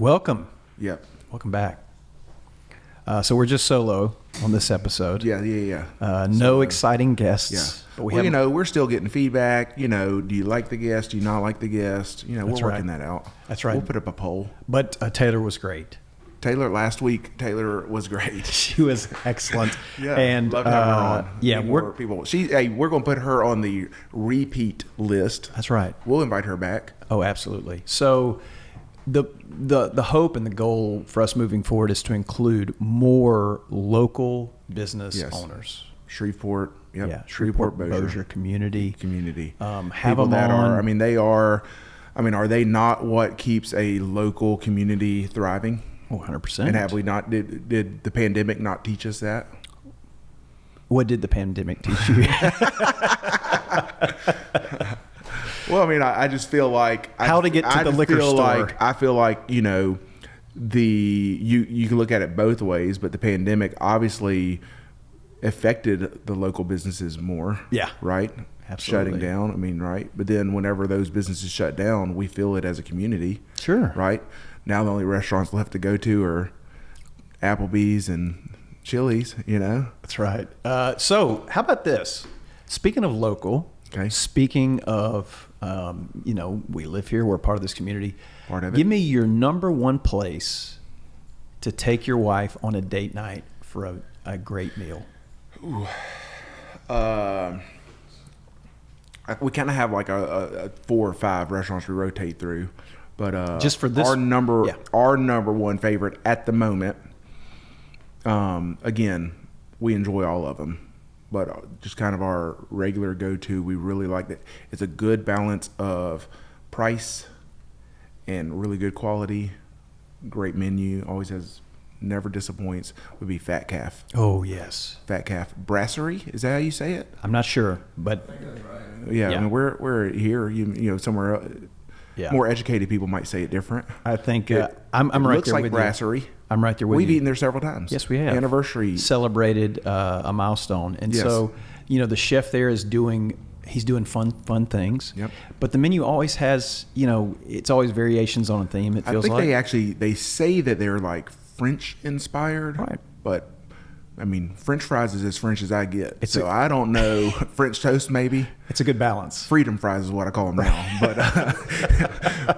Welcome. Yep. Welcome back. So we're just solo on this episode. Yeah. No exciting guests. Yeah. But we're still getting feedback. Do you like the guest? Do you not like the guest? We're working that out. That's right. We'll put up a poll. But Taylor was great. Last week, Taylor was great. She was excellent. Yeah. And love having her on. Yeah, we're going to put her on the repeat list. That's right. We'll invite her back. Oh, absolutely. So the hope and the goal for us moving forward is to include more local business owners. Shreveport. Yep. Yeah. Shreveport Bossier community. Have people them that on. are they not what keeps a local community thriving? 100%. And have we not, did the pandemic not teach us that? What did the pandemic teach you? Well, I just feel like how to get to the liquor store. I feel like you can look at it both ways, but the pandemic obviously affected the local businesses more. Yeah, right. Absolutely. Shutting down. Right. But then whenever those businesses shut down, we feel it as a community. Sure. Right. Now the only restaurants left to go to are Applebee's and Chili's. That's right. So how about this? Speaking of local. Okay. Speaking of, we live here. We're part of this community. Part of it. Give me your number one place to take your wife on a date night for a great meal. Ooh. We kind of have like a 4 or 5 restaurants we rotate through, but just for this, our number one favorite at the moment. Again, we enjoy all of them. But just kind of our regular go-to, we really like that. It's a good balance of price and really good quality, great menu, never disappoints, would be Fat Calf. Oh, yes. Fat Calf. Brasserie, is that how you say it? I'm not sure, but... Yeah. We're here, somewhere more educated people might say it different. I think I'm right there with you. It looks like Brasserie. I'm right there with you. We've eaten there several times. Yes, we have. Anniversary. Celebrated a milestone. And so, the chef there is doing fun things. Yep. But the menu always has, it's always variations on a theme, it feels like. I think they say that they're like French inspired. Right. But French fries is as French as I get. I don't know. French toast, maybe. It's a good balance. Freedom fries is what I call them now.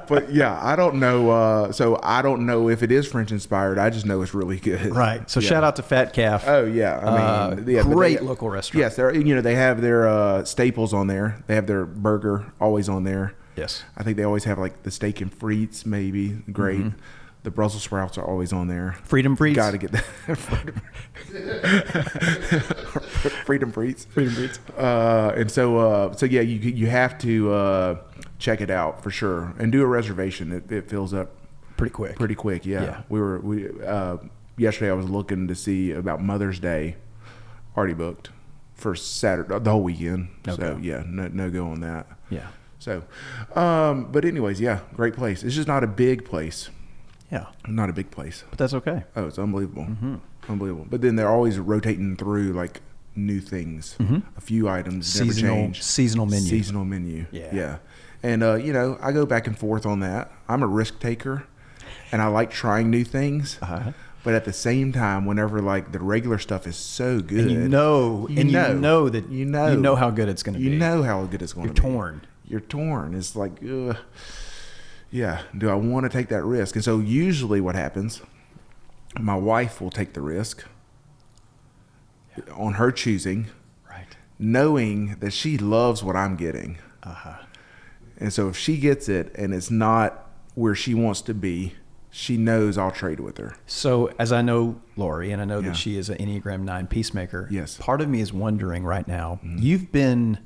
But yeah, I don't know. So I don't know if it is French inspired. I just know it's really good. Right. So shout out to Fat Calf. Oh yeah. Great local restaurant. Yes, they have their staples on there. They have their burger always on there. Yes. I think they always have like the steak and frites, maybe. Great. Mm-hmm. The Brussels sprouts are always on there. Freedom Frites? Got to get that. Freedom Frites. And so yeah, you have to check it out for sure and do a reservation. It fills up pretty quick. Yeah. We yesterday I was looking to see about Mother's Day. Already booked for Saturday, the whole weekend. Okay. So yeah, no go on that. Yeah. So, but anyways, yeah, great place. It's just not a big place. Yeah. Not a big place. But that's okay. Oh, it's unbelievable. Mm-hmm. Unbelievable. But then they're always rotating through like new things. Mm-hmm. A few items never change. Seasonal menu. Yeah. And, I go back and forth on that. I'm a risk taker and I like trying new things. Uh-huh. But at the same time, whenever like the regular stuff is so good. And you know how good it's going to be. You know how good it's going to be. You're torn. It's like, ugh. Yeah, do I want to take that risk? And so usually what happens, my wife will take the risk on her choosing, right? Knowing that she loves what I'm getting. Uh-huh. And so if she gets it and it's not where she wants to be, she knows I'll trade with her. So as I know Lori, and I know that she is an Enneagram 9 peacemaker, yes. Part of me is wondering right now, you've been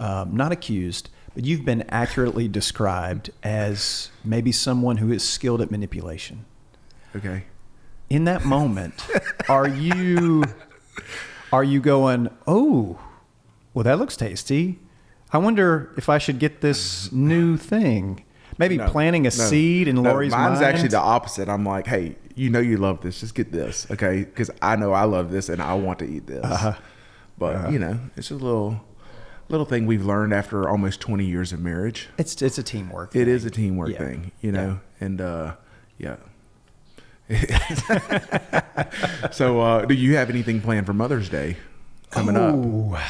not accused, but you've been accurately described as maybe someone who is skilled at manipulation. Okay. In that moment, are you going, oh, well, that looks tasty. I wonder if I should get this new thing. Maybe planting a seed in Lori's mind. Mine's actually the opposite. I'm like, hey, you love this. Just get this, okay? Because I know I love this and I want to eat this. Uh-huh. But, it's a little thing we've learned after almost 20 years of marriage. It's a teamwork thing. It is a teamwork thing, and Yeah. So, do you have anything planned for Mother's Day coming up?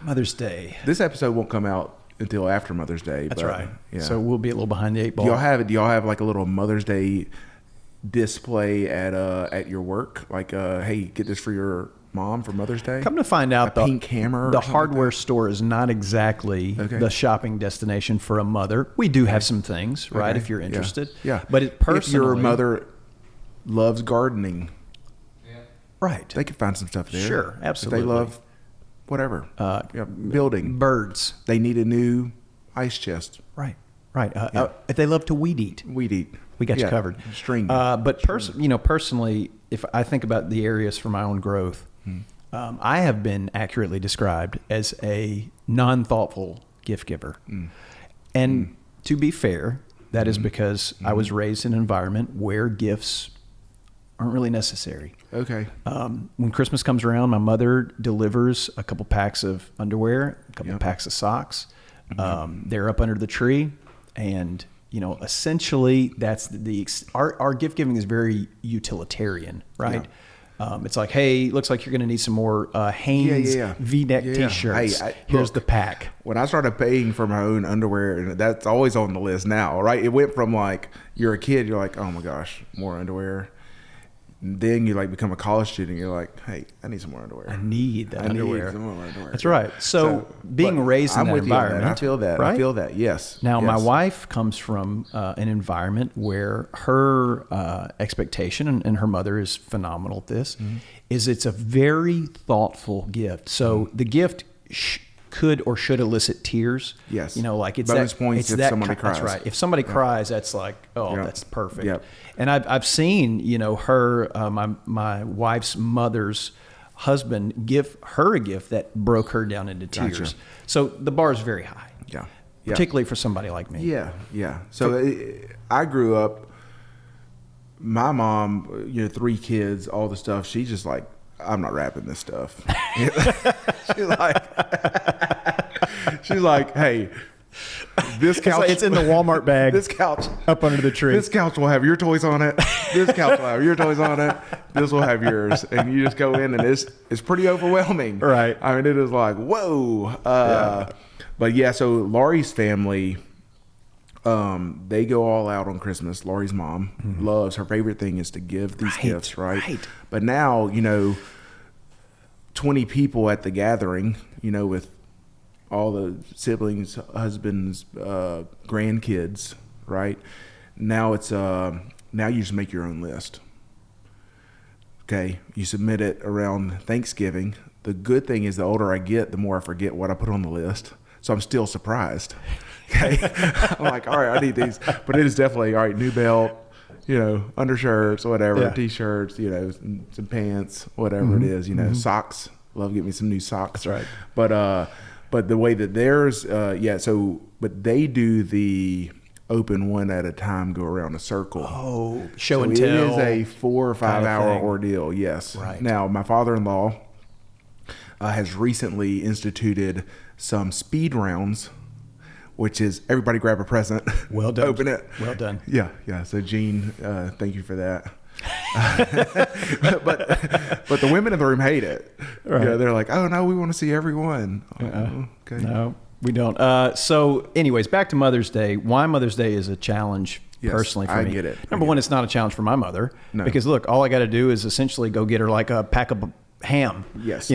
Mother's Day. This episode won't come out until after Mother's Day. That's but, right. Yeah. So we'll be a little behind the eight ball. Do y'all have like a little Mother's Day display at your work? Like, hey, get this for your mom for Mother's Day? Come to find out, a pink hammer. The hardware store is not exactly the shopping destination for a mother. We do have some things, right? If you're interested. Yeah. But it personally, if your mother loves gardening, right? They could find some stuff there. Sure, absolutely. If they love whatever, building birds. They need a new ice chest. Right. If they love to weed eat, we got you covered. String. But personally, if I think about the areas for my own growth, I have been accurately described as a non-thoughtful gift giver. And to be fair, that is because I was raised in an environment where gifts aren't really necessary. Okay. When Christmas comes around, my mother delivers a couple packs of underwear, a couple packs of socks. They're up under the tree, and essentially that's our gift giving is very utilitarian, right? Yeah. It's like, hey, looks like you're going to need some more Hanes V-neck T-shirts. Hey, here's the pack. When I started paying for my own underwear, and that's always on the list now, right? It went from like you're a kid, you're like, oh my gosh, more underwear. Then you like become a college student. You're like, hey, I need some more underwear. I need that underwear. Need some more underwear. That's right. So being raised in that environment, I feel that. Right? I feel that. Yes. Now, my wife comes from an environment where her expectation, and her mother is phenomenal at this, is it's a very thoughtful gift. So the gift could or should elicit tears. Yes. Like it's bonus that, points it's if somebody cries. That's right. If somebody cries, that's like, that's perfect. Yep. And I've seen, her, my wife's mother's husband give her a gift that broke her down into tears. Gotcha. So the bar is very high. Yeah. Particularly for somebody like me. Yeah. So I grew up, my mom, 3 kids, all the stuff. She's just like, I'm not wrapping this stuff. She's like, hey, this couch. It's in the Walmart bag. This couch up under the tree. This couch will have your toys on it. This couch will have your toys on it. This will have yours. And you just go in, and it's pretty overwhelming. Right. I mean, it is like, whoa. But yeah, so Laurie's family, they go all out on Christmas. Laurie's mom loves, her favorite thing is to give these gifts, right? But now, 20 people at the gathering, with all the siblings, husbands, grandkids, right? Now it's now you just make your own list. Okay, you submit it around Thanksgiving. The good thing is the older I get, the more I forget what I put on the list. So I'm still surprised. Okay, I'm like, all right, I need these, but it is definitely all right. New belt, undershirts, whatever, t-shirts, some pants, whatever it is, socks. Love getting me some new socks. That's right. But the way that theirs, but they do the open one at a time, go around a circle. Oh, show and it tell. It is a 4 or 5 hour ordeal. Yes. Right. Now, my father-in-law has recently instituted some speed rounds, which is everybody grab a present. Well done. Open it. Well done. Yeah. So Gene, thank you for that. but the women in the room hate it. Right. They're like, oh no, we want to see everyone. Okay. No, we don't. So anyways, back to Mother's Day. Why Mother's Day is a challenge personally for me. I get it. Number one, it's not a challenge for my mother because look, all I got to do is essentially go get her like a pack of ham. Yes.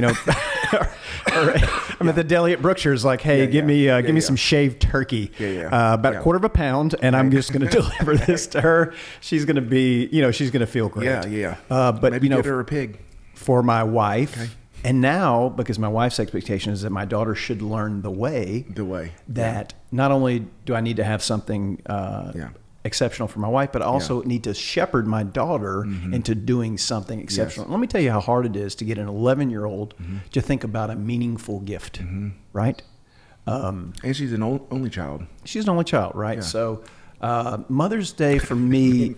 I'm at the deli at Brookshire's like, hey, give me some shaved turkey. About a quarter of a pound, and I'm just going to deliver this to her. She's going to be, she's going to feel great. But maybe get her a pig. For my wife, and now because my wife's expectation is that my daughter should learn the way that not only do I need to have something exceptional for my wife, but I also need to shepherd my daughter into doing something exceptional. Let me tell you how hard it is to get an 11-year-old to think about a meaningful gift, right? And she's an only child. She's an only child, right? Yeah. So Mother's Day for me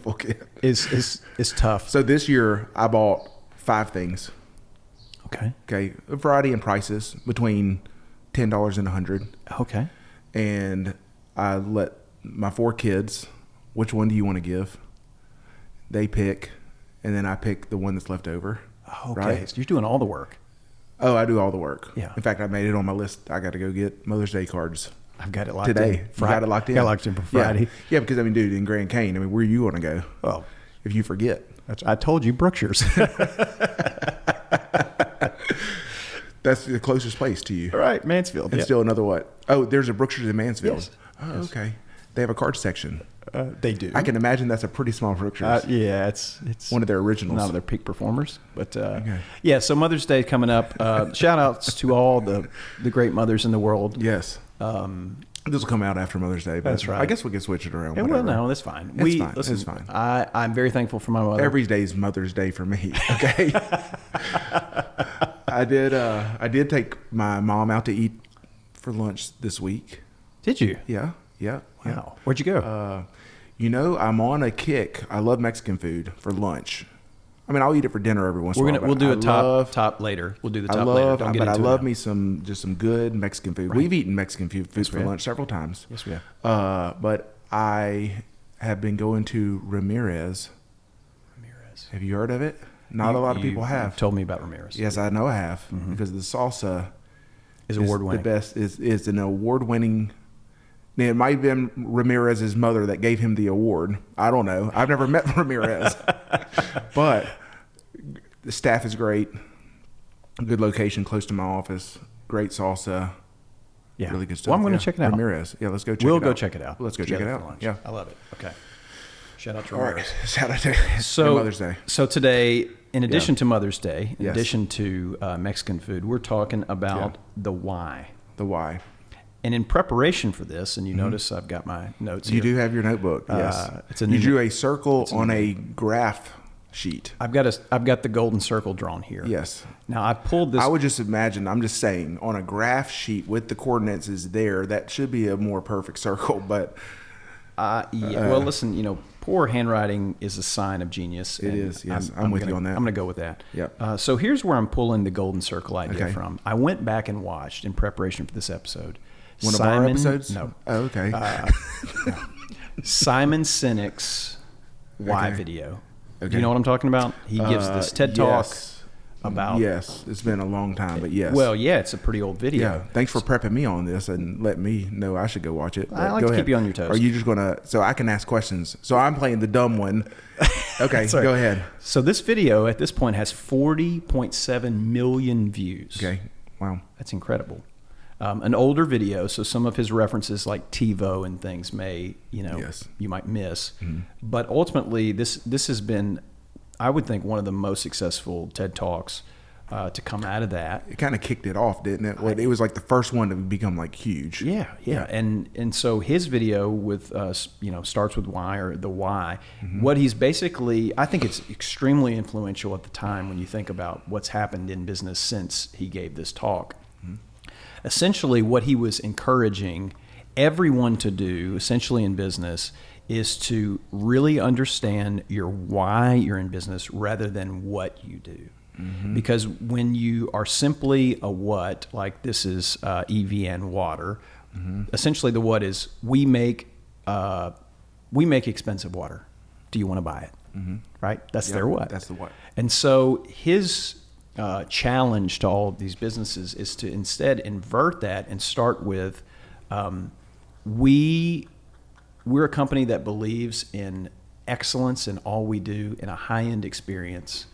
is tough. So this year I bought 5 things. Okay. A variety in prices between $10 and $100. Okay. And I let my 4 kids, which one do you want to give? they pick, and then I pick the one that's left over. Okay, right? so you're doing all the work. Oh, I do all the work. Yeah. In fact, I made it on my list. I got to go get Mother's Day cards. I've got it locked Today. in. You got it locked in? Got it locked in for Friday. Yeah, because, I mean, dude, in Grand Cane, I mean, where are you going to go? Oh, If you forget. I told you, Brookshire's. That's the closest place to you. All right, Mansfield. And Yeah. still another what? Oh, there's a Brookshire's in Mansfield. Yes. Oh, Yes. okay. They have a card section. They do. I can imagine that's a pretty small Brookshire's. Yeah, it's One of their originals. Not of their peak performers, but Okay. yeah. So Mother's Day coming up. Shout outs to all the great mothers in the world. Yes. This will come out after Mother's Day. But That's right. I guess we can switch it around. Yeah, well, no, that's fine. It's fine. Listen, It's fine. I'm very thankful for my mother. Every day's Mother's Day for me. Okay. I did take my mom out to eat for lunch this week. Did you? Yeah. Yeah. Wow. Where'd you go? I'm on a kick. I love Mexican food for lunch. I mean, I'll eat it for dinner every once in a while. We'll do but a top later. We'll do the top I later. love, Don't get but I into it love now. me some good Mexican food. Right. We've eaten Mexican food Yes, for we have. lunch several times. Yes, we have. But I have been going to Ramirez. Ramirez. Have you heard of it? Not a lot of people have. You've told me about Ramirez. Yes, I know I have because the salsa Is award winning. The best is an award winning. It might have been Ramirez's mother that gave him the award. I don't know. I've never met Ramirez, but the staff is great. Good location, close to my office. Great salsa. Yeah. Really good stuff. Well, I'm going to Yeah. check it out. Check it out. Let's go check it out. We'll go check it out. Let's go check it together for out. lunch. Yeah. I love it. Okay. Shout out to All Ramirez. right. Shout out to So Mother's Day. So today, in addition to Mother's Day, in Yes. addition to Mexican food, we're talking about the why. The why. And in preparation for this, and you notice I've got my notes You here. do have your notebook. Yes. it's a You new- drew a circle on a graph sheet. I've got the golden circle drawn here. Yes. Now I pulled this. I would just imagine, I'm just saying, on a graph sheet with the coordinates is there, that should be a more perfect circle. But well, listen, poor handwriting is a sign of genius. It is, yes. I'm with you on that. I'm going to go with that. Yep. So here's where I'm pulling the golden circle idea Okay. from. I went back and watched in preparation for this episode. one of our episodes? No. Oh, okay. Simon Sinek's Why Okay. video. Do Okay. you know what I'm talking about? He gives this TED Talk yes. about. Yes. It's been a long time, but yes. Well, yeah, it's a pretty old video. yeah. Thanks for prepping me on this and letting me know I should go watch it. I But like go to ahead. keep you on your toes. Are you just going to, so I can ask questions. So I'm playing the dumb one. Okay. Sorry. Go ahead. So this video at this point has 40.7 million views. Okay. Wow. That's incredible. An older video, so some of his references like TiVo and things may, Yes. you might miss. But ultimately, this has been, I would think, one of the most successful TED Talks to come out of that. It kind of kicked it off, didn't it? Well, it was like the first one to become like huge. Yeah. And so his video with starts with why, or the why. What he's basically, I think it's extremely influential at the time when you think about what's happened in business since he gave this talk. Essentially, what he was encouraging everyone to do, essentially in business, is to really understand your why you're in business rather than what you do. Because when you are simply a what, like this is EVN water, essentially the what is we make expensive water. Do you want to buy it? Right? That's Yep, their what. that's the what. And so his challenge to all of these businesses is to instead invert that and start with we're a company that believes in excellence in all we do, in a high-end experience.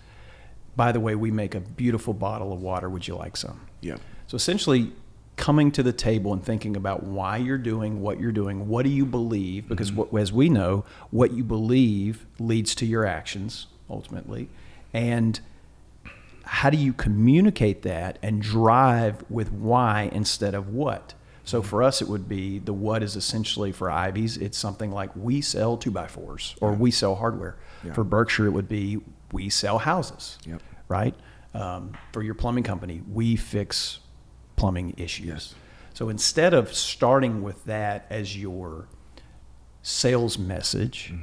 By the way, we make a beautiful bottle of water. Would you like some? Yeah. So essentially coming to the table and thinking about why you're doing what you're doing. What do you believe? Because as we know, what you believe leads to your actions ultimately. And how do you communicate that and drive with why instead of what? So for us, it would be the what is essentially for Ivy's. It's something like we sell 2x4s or we sell hardware. Yeah. For Berkshire, it would be we sell houses, Yep. right? For your plumbing company, we fix plumbing issues. Yes. So instead of starting with that as your sales message,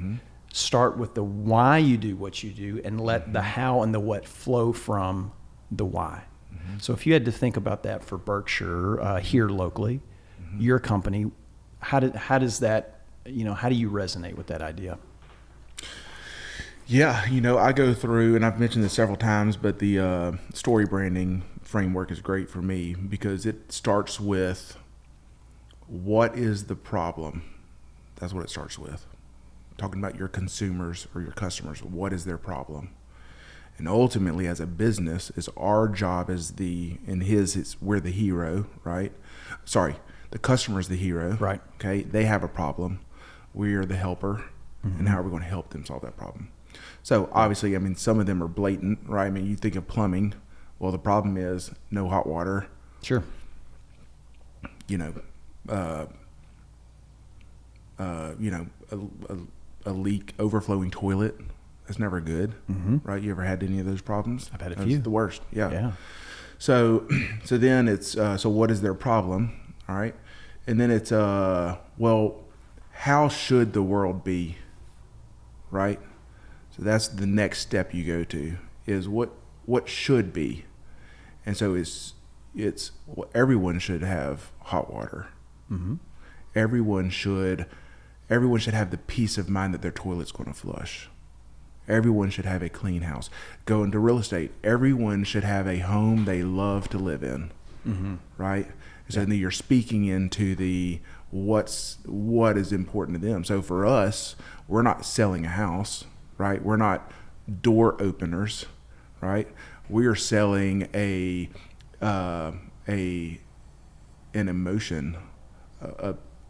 start with the why you do what you do and let the how and the what flow from the why. So if you had to think about that for Berkshire here locally, your company, how does that, how do you resonate with that idea? Yeah, I go through, and I've mentioned this several times, but the story branding framework is great for me because it starts with what is the problem? That's what it starts with. Talking about your consumers or your customers, what is their problem? And ultimately, as a business, is our job as we're the hero, right? Sorry, the customer is the hero. Right. Okay, they have a problem. We are the helper, and how are we going to help them solve that problem? So obviously, some of them are blatant, right? You think of plumbing. Well, the problem is no hot water. Sure. A leak, overflowing toilet. That's never good, right? You ever had any of those problems? I've had a few. It's the worst. Yeah. So then it's so what is their problem? All right, and then it's well, how should the world be? Right. So that's the next step you go to is what should be, and so it's everyone should have hot water. Mm-hmm. Everyone should have the peace of mind that their toilet's going to flush. Everyone should have a clean house. Go into real estate. Everyone should have a home they love to live in, right? So then you're speaking into what is important to them. So for us, we're not selling a house, right? We're not door openers, right? We are selling an emotion,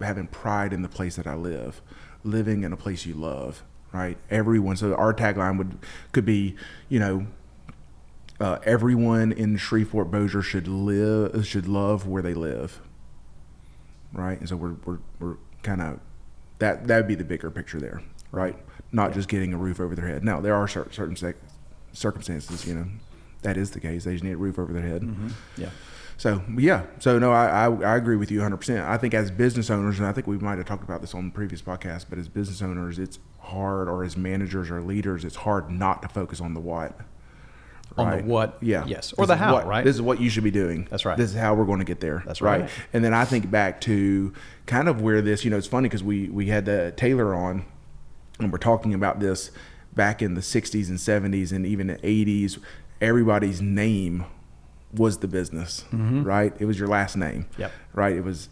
having pride in the place that I live, living in a place you love. Right, everyone. So our tagline could be, everyone in Shreveport Bossier should love where they live. Right, and so we're kind of that would be the bigger picture there, right? Not just getting a roof over their head. Now there are certain circumstances, that is the case. They just need a roof over their head. Mm-hmm. Yeah. So no, I agree with you 100%. I think as business owners, and I think we might have talked about this on the previous podcast, but as business owners, it's hard, or as managers or leaders, it's hard not to focus on the what. Right? On the what, yes, or the how, right? This is what you should be doing. That's right. This is how we're going to get there. That's right. And then I think back to kind of where this, it's funny because we had Taylor on, and we're talking about this back in the 60s and 70s and even the 80s. Everybody's name was the business, right? It was your last name, right? It was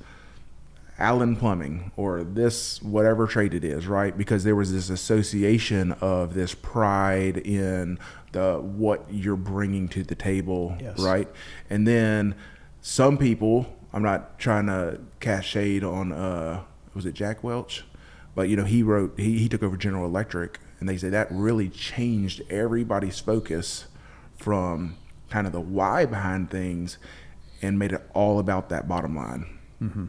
Allen Plumbing or this, whatever trade it is, right? Because there was this association of this pride in what you're bringing to the table, right? And then some people, I'm not trying to cast shade on, was it Jack Welch? But, he took over General Electric, and they say that really changed everybody's focus from kind of the why behind things and made it all about that bottom line. Mm-hmm.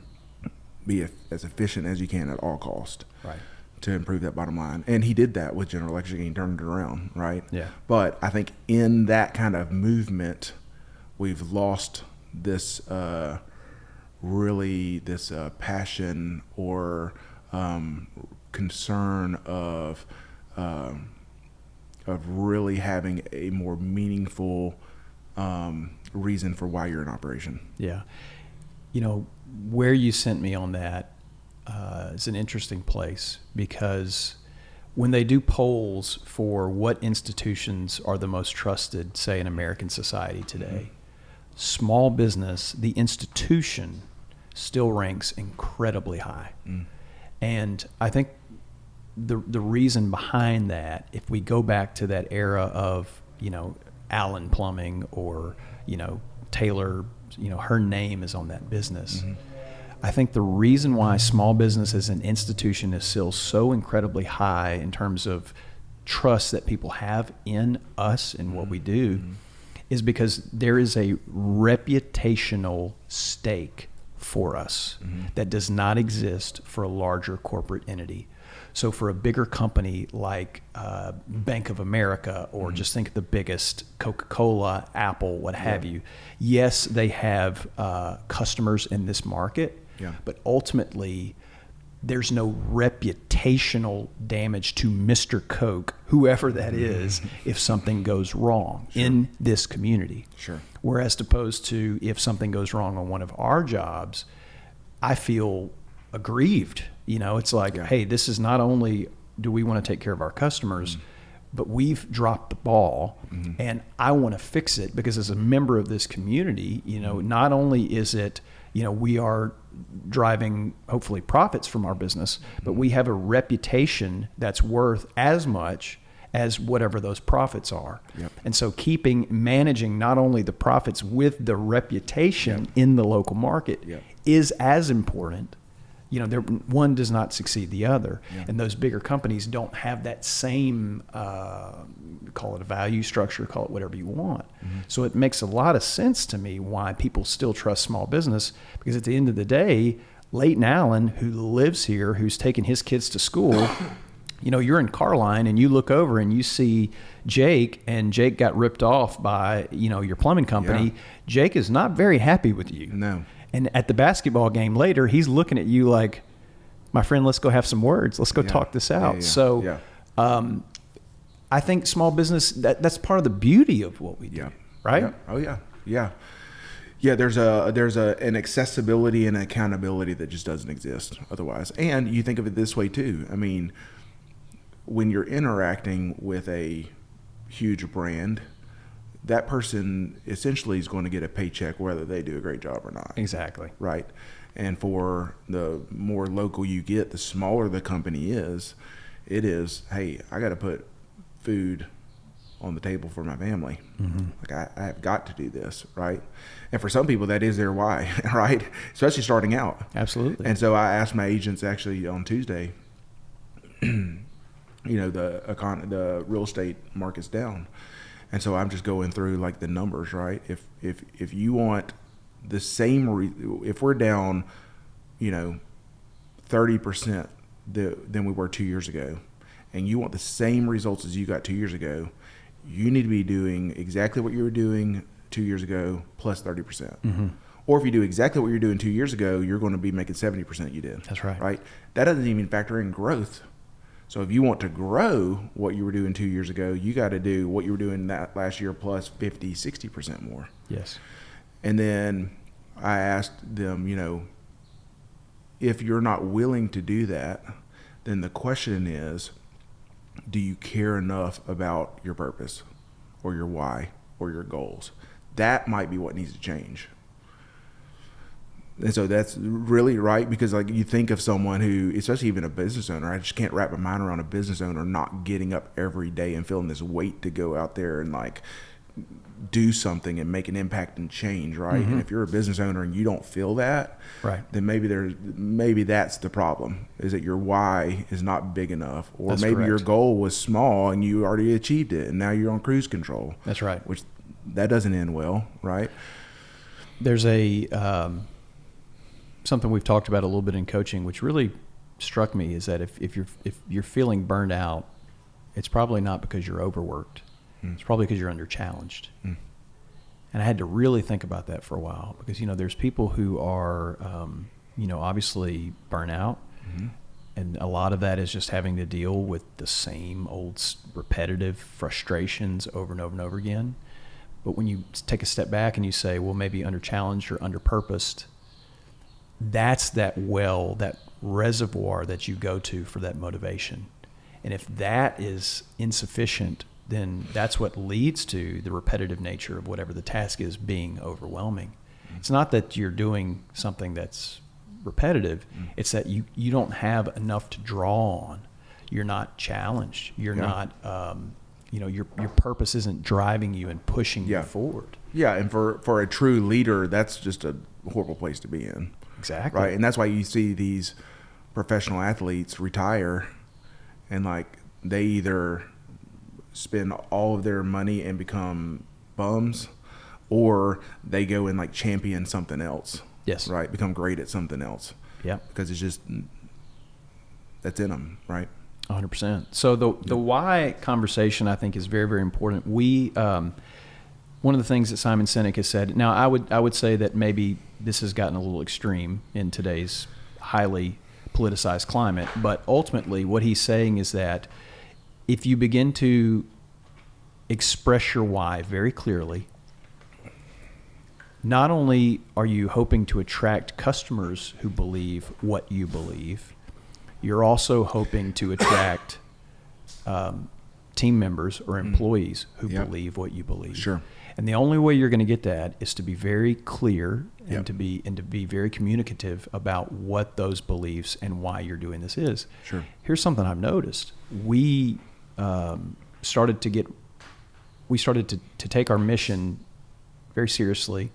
Be as efficient as you can at all cost, right, to improve that bottom line. And he did that with General Electric, and he turned it around, right? Yeah. But I think in that kind of movement, we've lost this passion or concern of really having a more meaningful reason for why you're in operation. Yeah. Where you sent me on that is an interesting place, because when they do polls for what institutions are the most trusted, say, in American society today, small business, the institution, still ranks incredibly high. And I think the reason behind that, if we go back to that era of, Allen Plumbing or, Taylor, her name is on that business. I think the reason why small business as an institution is still so incredibly high in terms of trust that people have in us and what we do is because there is a reputational stake for us that does not exist for a larger corporate entity. So for a bigger company like Bank of America, or just think of the biggest, Coca-Cola, Apple, what have you, yes, they have customers in this market, but ultimately there's no reputational damage to Mr. Coke, whoever that is, if something goes wrong in this community. Whereas opposed to if something goes wrong on one of our jobs, I feel aggrieved. It's like, hey, this is not only do we want to take care of our customers, but we've dropped the ball, and I want to fix it because as a member of this community, not only is it, we are driving hopefully profits from our business, but we have a reputation that's worth as much as whatever those profits are. Yep. And so managing not only the profits with the reputation in the local market is as important. One does not succeed the other. Yeah. And those bigger companies don't have that same, call it a value structure, call it whatever you want. So it makes a lot of sense to me why people still trust small business, because at the end of the day, Leighton Allen, who lives here, who's taking his kids to school, you're in Carline and you look over and you see Jake, and Jake got ripped off by, your plumbing company. Yeah. Jake is not very happy with you. No. And at the basketball game later, he's looking at you like, my friend, let's go have some words. Let's go talk this out. So I think small business, that's part of the beauty of what we do, right? Yeah. Oh, yeah. Yeah. Yeah, there's an accessibility and accountability that just doesn't exist otherwise. And you think of it this way too. I mean, when you're interacting with a huge brand, that person essentially is going to get a paycheck whether they do a great job or not. Exactly. Right. And for the more local you get, the smaller the company is, it is, hey, I got to put food on the table for my family. Like I have got to do this, right? And for some people, that is their why, right? Especially starting out. Absolutely. And so I asked my agents actually on Tuesday, the real estate market's down. And so I'm just going through like the numbers, right? If you want the same, if we're down, 30% than we were 2 years ago, and you want the same results as you got 2 years ago, you need to be doing exactly what you were doing 2 years ago plus 30%. Or if you do exactly what you're doing 2 years ago, you're going to be making 70% you did. That's right. Right? That doesn't even factor in growth. So if you want to grow what you were doing 2 years ago, you got to do what you were doing that last year plus 50, 60% more. Yes. And then I asked them, if you're not willing to do that, then the question is, do you care enough about your purpose or your why or your goals? That might be what needs to change. And so that's really right, because like you think of someone who, especially even a business owner, I just can't wrap my mind around a business owner not getting up every day and feeling this weight to go out there and like do something and make an impact and change, right? And if you're a business owner and you don't feel that, right, then maybe that's the problem, is that your why is not big enough, or that's maybe correct. your goal was small and you already achieved it and now you're on cruise control. That's right. Which that doesn't end well, right? There's something we've talked about a little bit in coaching, which really struck me, is that if you're feeling burned out, it's probably not because you're overworked. It's probably because you're under challenged. And I had to really think about that for a while, because there's people who are obviously burnt out, and a lot of that is just having to deal with the same old repetitive frustrations over and over and over again. But when you take a step back and you say, well, maybe under challenged or under purposed, that's that reservoir that you go to for that motivation. And if that is insufficient, then that's what leads to the repetitive nature of whatever the task is being overwhelming. It's not that you're doing something that's repetitive. It's that you don't have enough to draw on. You're not challenged. You're not, your purpose isn't driving you and pushing you forward. Yeah. And for a true leader, that's just a horrible place to be in. Exactly. Right. And that's why you see these professional athletes retire and like they either spend all of their money and become bums, or they go and like champion something else. Yes. Right. Become great at something else. Yeah. Because it's just, that's in them. Right. 100%. So the why conversation, I think, is very, very important. One of the things that Simon Sinek has said, now I would say that maybe this has gotten a little extreme in today's highly politicized climate, but ultimately what he's saying is that if you begin to express your why very clearly, not only are you hoping to attract customers who believe what you believe, you're also hoping to attract team members or employees who believe what you believe. Sure. And the only way you're going to get that is to be very clear and Yep. to be very communicative about what those beliefs and why you're doing this is. Sure. Here's something I've noticed. We started to take our mission very seriously.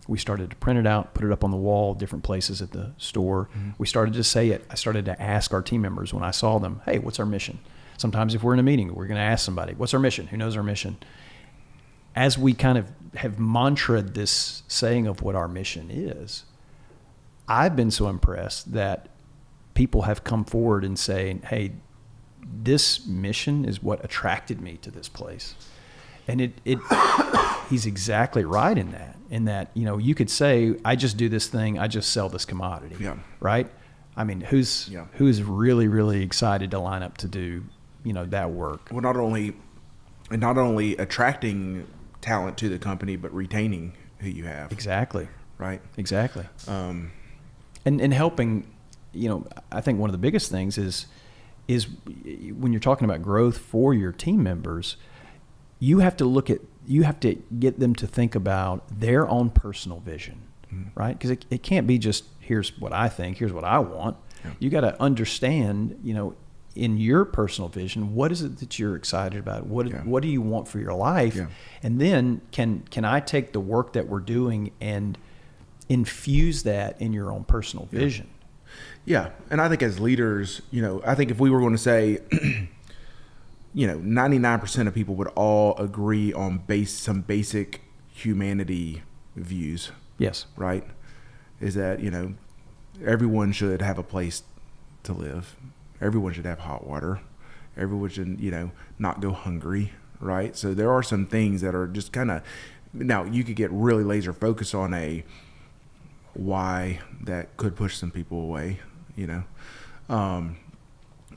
We started to print it out, put it up on the wall, different places at the store. Mm-hmm. We started to say it. I started to ask our team members when I saw them, hey, what's our mission? Sometimes if we're in a meeting, we're going to ask somebody, what's our mission? Who knows our mission? As we kind of have mantraed this saying of what our mission is, I've been so impressed that people have come forward and saying, hey, this mission is what attracted me to this place. And he's exactly right in that, you could say, I just do this thing, I just sell this commodity, right? I mean, who's really, really excited to line up to do, that work? Well, not only attracting talent to the company, but retaining who you have. Exactly. Right. Exactly. And helping, I think one of the biggest things is when you're talking about growth for your team members, you have to get them to think about their own personal vision, right? Because it can't be just, here's what I think, here's what I want. Yeah. You got to understand, in your personal vision, what is it that you're excited about? What do you want for your life? Yeah. And then can I take the work that we're doing and infuse that in your own personal vision? Yeah. And I think as leaders, I think if we were going to say, 99% of people would all agree on some basic humanity views. Yes. Right? Is that, everyone should have a place to live. Everyone should have hot water. Everyone should, not go hungry, right? So there are some things that are just kind of, now you could get really laser focused on a why that could push some people away,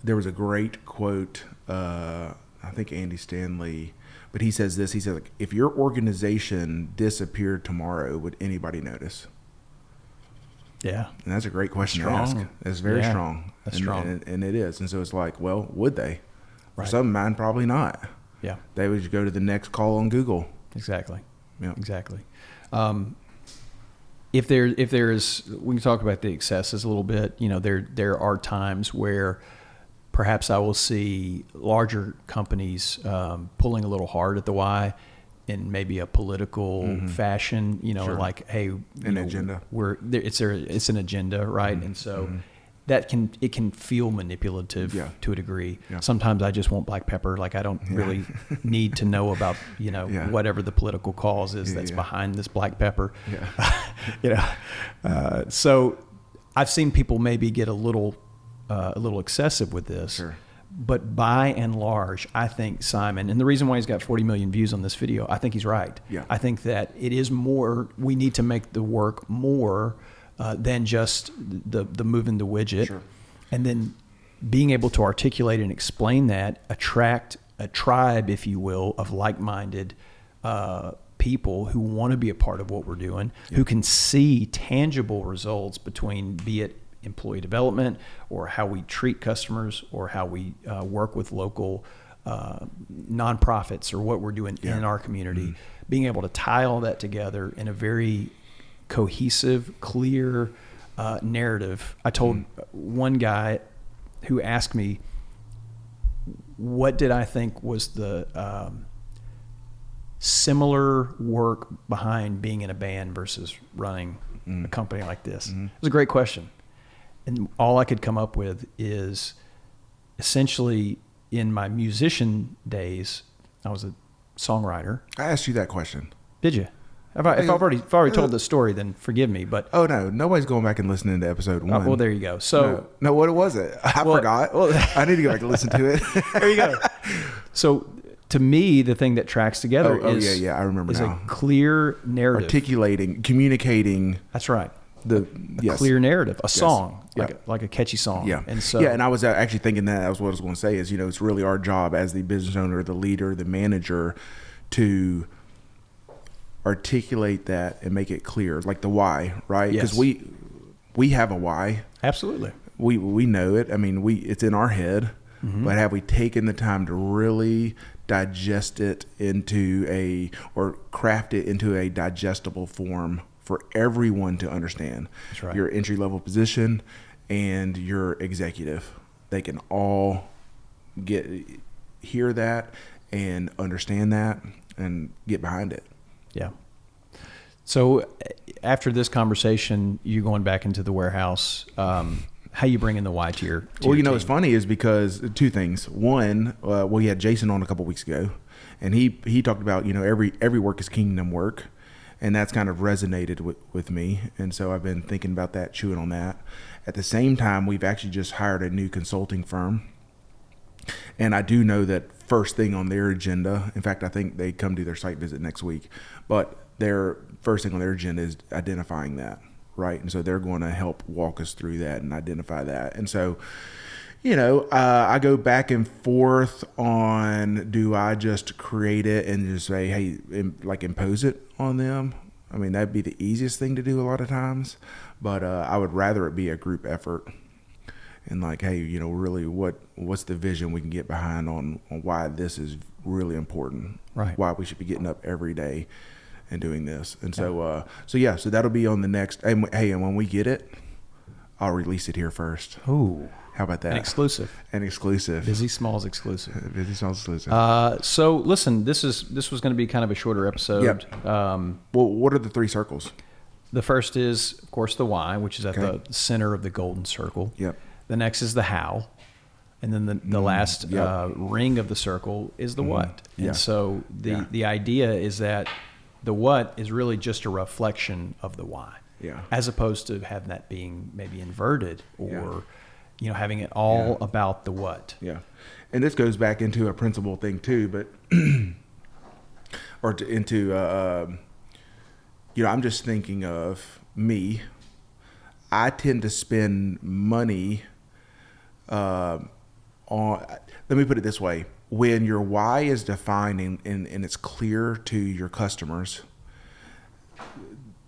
There was a great quote, I think Andy Stanley, but he says this, he said, like, if your organization disappeared tomorrow, would anybody notice? Yeah. And that's a great question to ask. It's very strong. That's strong. And it is. And so it's like, well, would they? Right. For some of mine, probably not. Yeah. They would go to the next call on Google. Exactly. Yeah. Exactly. If there's, we can talk about the excesses a little bit. There are times where perhaps I will see larger companies pulling a little hard at the why in maybe a political fashion, Sure. like, hey, agenda. It's an agenda, right? And so it can feel manipulative to a degree. Yeah. Sometimes I just want black pepper. Like I don't really need to know about, whatever the political cause is that's behind this black pepper. Yeah. So I've seen people maybe get a little excessive with this. Sure. But by and large, I think Simon, and the reason why he's got 40 million views on this video, I think he's right. Yeah. I think that it is more, we need to make the work more than just the moving the widget. Sure. And then being able to articulate and explain that, attract a tribe, if you will, of like-minded people who want to be a part of what we're doing, who can see tangible results between, be it employee development or how we treat customers or how we work with local nonprofits or what we're doing in our community, being able to tie all that together in a very cohesive, clear narrative. I told one guy who asked me, what did I think was the similar work behind being in a band versus running a company like this? It was a great question. And all I could come up with is essentially in my musician days, I was a songwriter. I asked you that question. Did you? If I've already told the story, then forgive me. But oh no, nobody's going back and listening to episode 1. Well, there you go. So no, what was it? I forgot. Well, I need to go back and listen to it. There you go. So to me, the thing that tracks together is I remember is now. A clear narrative, articulating, communicating. That's right. A clear narrative, a song, like a catchy song. Yeah. And so, and I was actually thinking that was what I was going to say is, it's really our job as the business owner, the leader, the manager to articulate that and make it clear, like the why, right? Because we have a why. Absolutely. We know it. I mean, it's in our head. but have we taken the time to really digest it or craft it into a digestible form for everyone to understand? That's right. Your entry-level position and your executive. They can all hear that and understand that and get behind it. Yeah. So after this conversation, you going back into the warehouse, how you bringing the why to your team? What's funny is because two things. One, we had Jason on a couple weeks ago, and he talked about, every work is kingdom work, and that's kind of resonated with me. And so I've been thinking about that, chewing on that. At the same time, we've actually just hired a new consulting firm. And I do know that first thing on their agenda, in fact, I think they come do their site visit next week, but their first thing on their agenda is identifying that, right? And so they're going to help walk us through that and identify that. And so, I go back and forth on, do I just create it and just say, hey, impose it on them? I mean, that'd be the easiest thing to do a lot of times, but I would rather it be a group effort. And hey, really what's the vision we can get behind on why this is really important, right? Why we should be getting up every day and doing this. And so that'll be on the next, and when we get it, I'll release it here first. Oh, how about that? An exclusive. Busy Smalls exclusive. Busy Smalls exclusive. So listen, this was going to be kind of a shorter episode. Yep. Well, what are the 3 circles? The first is, of course, the why, which is at the center of the golden circle. Yep. The next is the how. And then the last ring of the circle is the what. Yeah. And so the idea is that the what is really just a reflection of the why. Yeah. As opposed to having that being maybe inverted or, having it all about the what. Yeah. And this goes back into a principle thing too, but, I'm just thinking of me. I tend to spend money let me put it this way. When your why is defined and it's clear to your customers,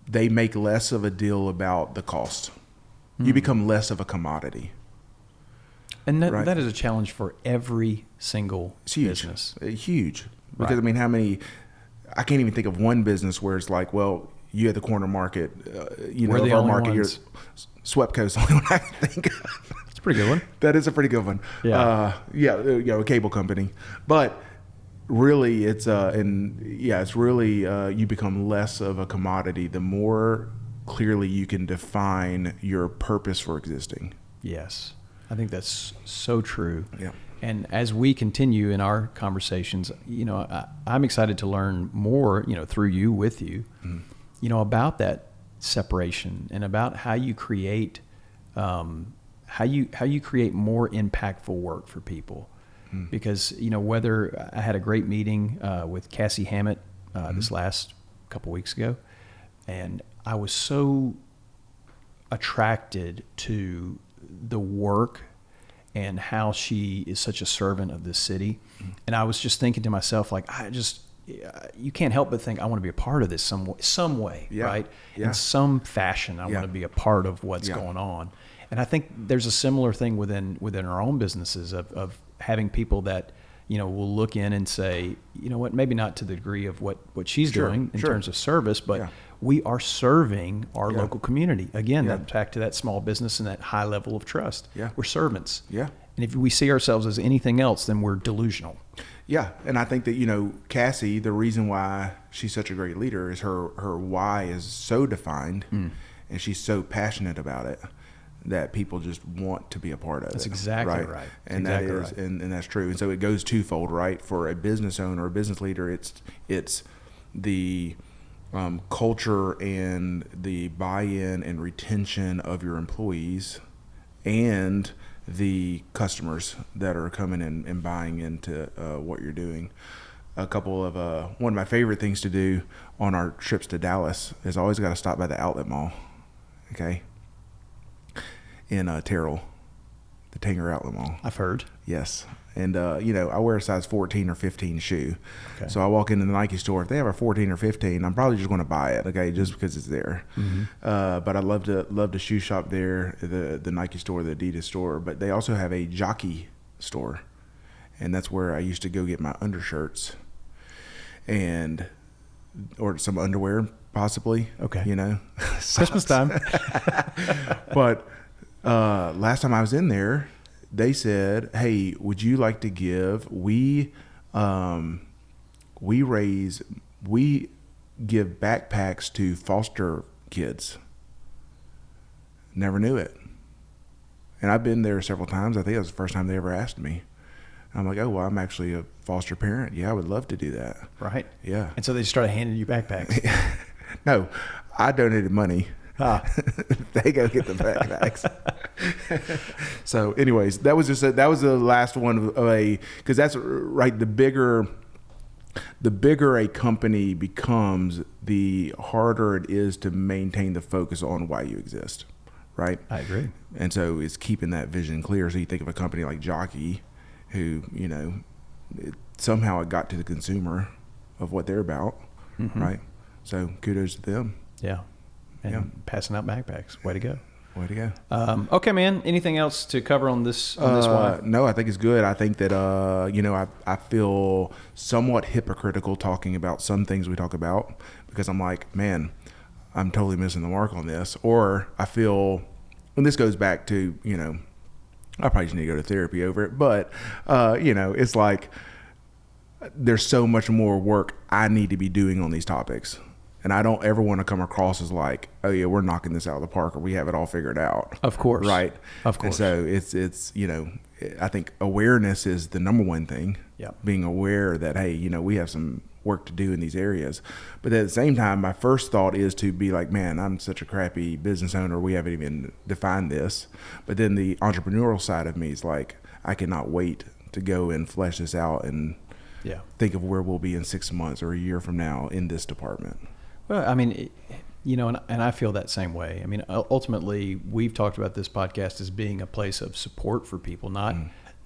they make less of a deal about the cost. You become less of a commodity. And that is a challenge for every single business. It's huge. Because, I can't even think of one business where it's you at the corner market, we're the our only market ones. Here, Swepco's the only one I can think of. It's a pretty good one. That is a pretty good one. Yeah. A cable company. But really, it's really you become less of a commodity the more clearly you can define your purpose for existing. Yes. I think that's so true. Yeah. And as we continue in our conversations, I'm excited to learn more, through you, with you, about that separation and about how you create, how you create more impactful work for people. Because, whether I had a great meeting with Cassie Hammett this last couple weeks ago, and I was so attracted to the work and how she is such a servant of this city. And I was just thinking to myself, you can't help but think I want to be a part of this some way, right? Yeah. In some fashion, I want to be a part of what's going on. And I think there's a similar thing within our own businesses of having people that, will look in and say, maybe not to the degree of what she's doing in terms of service, but we are serving our local community. Again, that's back to that small business and that high level of trust. Yeah. We're servants. Yeah. And if we see ourselves as anything else, then we're delusional. Yeah. And I think that, Cassie, the reason why she's such a great leader is her why is so defined and she's so passionate about it that people just want to be a part of it. That's exactly right. And that is, and that's true. And so it goes twofold, right? For a business owner, a business leader, it's the culture and the buy-in and retention of your employees and the customers that are coming in and buying into what you're doing. A couple of one of my favorite things to do on our trips to Dallas is always got to stop by the outlet mall, okay, in Terrell, the Tanger Outlet Mall. I've heard. Yes. And, I wear a size 14 or 15 shoe. Okay. So I walk into the Nike store. If they have a 14 or 15, I'm probably just going to buy it, okay, just because it's there. But I love to shoe shop there, the Nike store, the Adidas store. But they also have a jockey store, and that's where I used to go get my undershirts or some underwear, possibly. Okay. You know, Christmas time. But last time I was in there, they said, "Hey, would you like to give? We give backpacks to foster kids." Never knew it. And I've been there several times. I think that was the first time they ever asked me. I'm like, oh, well, I'm actually a foster parent. Yeah, I would love to do that. Right. Yeah. And so they started handing you backpacks. No, I donated money. They go get the backpacks. So anyways, that was the last one of because that's right. The bigger a company becomes, the harder it is to maintain the focus on why you exist. Right. I agree. And so it's keeping that vision clear. So you think of a company like Jockey, who, somehow it got to the consumer of what they're about. Mm-hmm. Right. So kudos to them. Yeah. And passing out backpacks. Way to go. Way to go. Okay, man. Anything else to cover on this why? No, I think it's good. I think that, I feel somewhat hypocritical talking about some things we talk about, because I'm like, man, I'm totally missing the mark on this. Or I feel, and this goes back to, I probably just need to go to therapy over it. But, it's like there's so much more work I need to be doing on these topics. And I don't ever want to come across as like, oh yeah, we're knocking this out of the park, or we have it all figured out. Of course. Right. Of course. And so it's, I think awareness is the number one thing. Yeah. Being aware that, hey, we have some work to do in these areas. But at the same time, my first thought is to be like, man, I'm such a crappy business owner. We haven't even defined this. But then the entrepreneurial side of me is like, I cannot wait to go and flesh this out and think of where we'll be in 6 months or a year from now in this department. Well, I mean, and I feel that same way. I mean, ultimately, we've talked about this podcast as being a place of support for people, not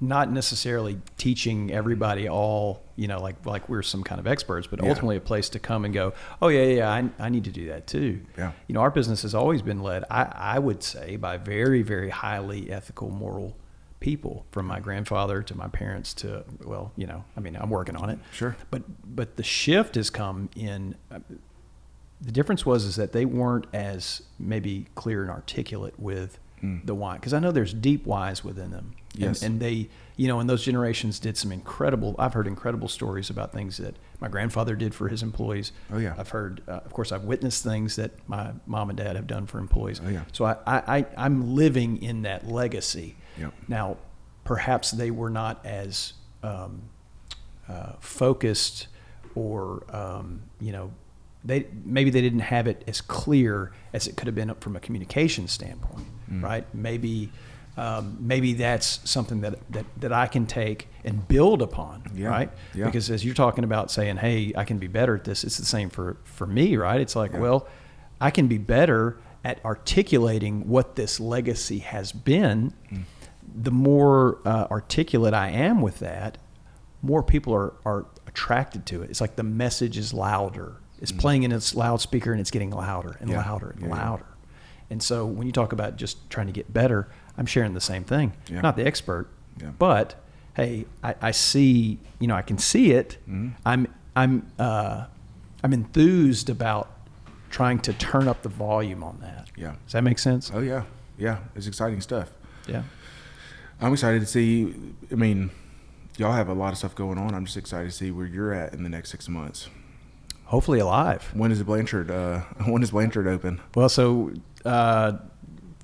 necessarily teaching everybody all, like we're some kind of experts, but ultimately a place to come and go, oh, yeah, I need to do that too. Yeah. Our business has always been led, I would say, by very, very highly ethical, moral people, from my grandfather to my parents to, I'm working on it. Sure. But the shift has come in. The difference is that they weren't as maybe clear and articulate with the why, because I know there's deep whys within them. Yes. And they, and those generations did some I've heard incredible stories about things that my grandfather did for his employees. Oh yeah. I've heard, of course, I've witnessed things that my mom and dad have done for employees. Oh yeah. So I'm living in that legacy. Yep. Now, perhaps they were not as focused, or they didn't have it as clear as it could have been from a communication standpoint, right? Maybe that's something that I can take and build upon, right? Yeah. Because as you're talking about saying, hey, I can be better at this, it's the same for me, right? It's like, well, I can be better at articulating what this legacy has been. The more articulate I am with that, more people are attracted to it. It's like the message is louder. It's playing in its loudspeaker, and it's getting louder and louder and louder. And so when you talk about just trying to get better, I'm sharing the same thing. Yeah. Not the expert, but hey, I see, I can see it. I'm enthused about trying to turn up the volume on that. Yeah. Does that make sense? Oh yeah. Yeah. It's exciting stuff. Yeah. I'm excited to see, y'all have a lot of stuff going on. I'm just excited to see where you're at in the next 6 months. Hopefully alive. When is Blanchard open? Well, so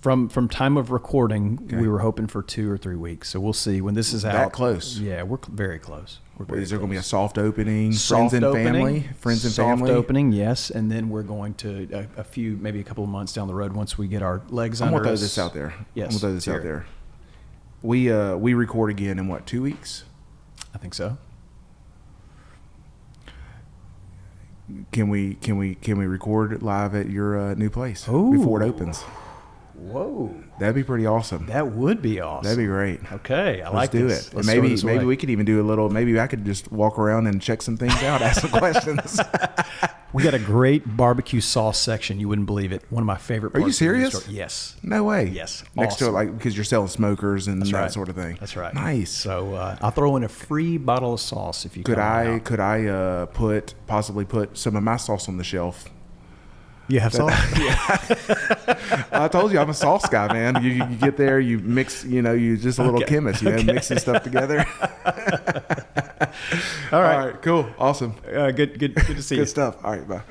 from time of recording, we were hoping for 2 or 3 weeks. So we'll see when this is out. That close? Yeah, we're very close. Is there going to be a soft opening? Friends and family? Soft opening, yes. And then we're going to maybe a couple of months down the road, once we get our legs under us. I'm going to throw this out there. Yes. I'm going to throw this out there. We record again in 2 weeks? I think so. Can we record live at your new place before it opens? Whoa, that'd be pretty awesome. That would be awesome. That'd be great. Okay, Let's do it. And maybe we could even do a little. Maybe I could just walk around and check some things out, ask some questions. We got a great barbecue sauce section. You wouldn't believe it. One of my favorite Are parts you of the serious? store. Yes. No way. Yes. Next to it, Awesome. like, because you're selling smokers and that right. sort of thing. That's right. Nice. So I'll throw in a free bottle of sauce if you Could come on I out. possibly put some of my sauce on the shelf? You have sauce? I told you I'm a sauce guy, man. You get there, you mix, you just a little chemist, mixing stuff together. All right. All right, cool, awesome, Good to see you. good stuff. All right, bye.